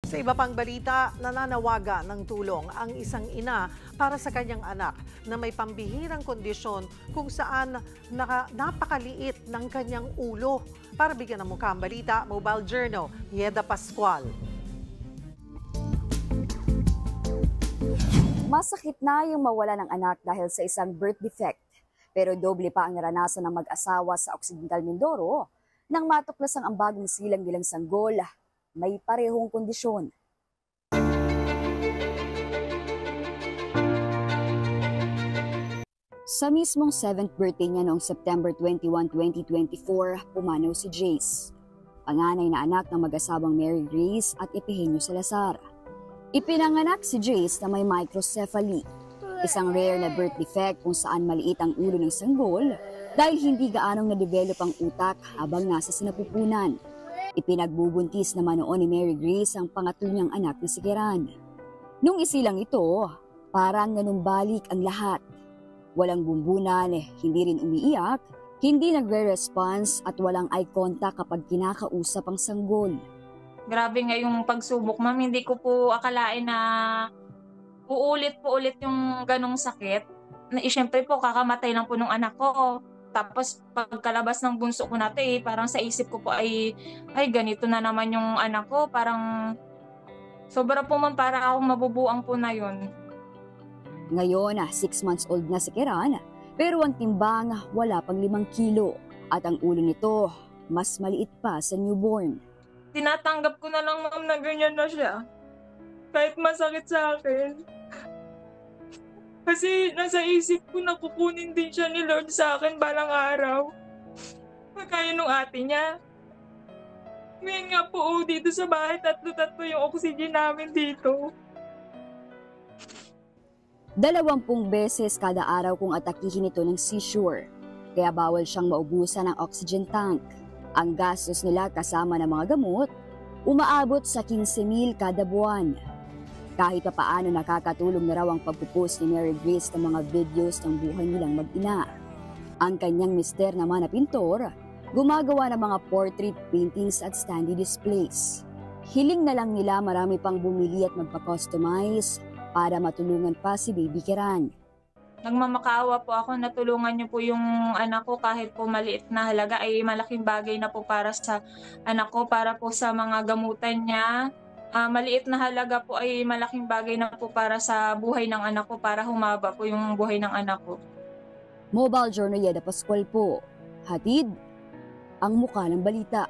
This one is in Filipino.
Sa iba pang balita, nananawagan ng tulong ang isang ina para sa kanyang anak na may pambihirang kondisyon kung saan napakaliit ng kanyang ulo. Para bigyan ng mukha ang balita, Mobile Journal, Yeda Pascual. Masakit na yung mawala ng anak dahil sa isang birth defect. Pero doble pa ang naranasan ng mag-asawa sa Occidental Mindoro nang matuklasang ang bagong silang nilang sanggol. May parehong kondisyon. Sa mismong 7th birthday niya noong September 21, 2024, pumanaw si Jace, panganay na anak ng mag-asawang Mary Grace at Epigenio Salazar. Ipinanganak si Jace na may microcephaly, isang rare na birth defect kung saan maliit ang ulo ng sanggol dahil hindi gaanong na-develop ang utak habang nasa sinapupunan. Ipinagbubuntis naman noon ni Mary Grace ang pangatlo niyang anak na si Kiran. Nung isilang ito, parang nanumbalik ang lahat. Walang bumbunan, hindi rin umiiyak, hindi nagre-response at walang eye contact kapag kinakausap ang sanggol. Grabe nga yung pagsubok, ma'am. Hindi ko po akalain na uulit po ulit yung ganong sakit. Siyempre po, kakamatay lang po nung anak ko. Tapos pagkalabas ng bunso ko natin, parang sa isip ko po ay ganito na naman yung anak ko. Parang sobra po man para akong mabubuang po na yun. Ngayon, 6 months old na si Kiran, pero ang timbang wala pang 5 kilo at ang ulo nito mas maliit pa sa newborn. Tinatanggap ko na lang, ma'am, na ganyan na siya. Kahit masakit sa akin. Kasi nasa isip ko na kukunin din siya ni Lord sa akin balang araw. Kaya nung ate niya. Ngayon nga po dito sa bahay, tatlo-tatlo yung oxygen namin dito. 20 beses kada araw kung atakihin ito ng seizure, kaya bawal siyang maubusan ng oxygen tank. Ang gastos nila kasama ng mga gamot, umaabot sa 15,000 kada buwan. Kahit pa paano nakakatulong na raw ang pagpupost ni Mary Grace ng mga videos ng buhay nilang mag-ina. Ang kanyang mister naman na pintor, gumagawa ng mga portrait paintings at standee displays. Hiling na lang nila marami pang bumili at magpa-customize para matulungan pa si Baby Kiran. Nagmamakaawa po ako na tulungan niyo po yung anak ko kahit po maliit na halaga ay malaking bagay na po para sa anak ko, para po sa mga gamutan niya. Maliit na halaga po ay malaking bagay na po para sa buhay ng anak ko, para humaba po yung buhay ng anak ko. Mobile Journal Yeda Pascual po. Hatid ang mukha ng balita.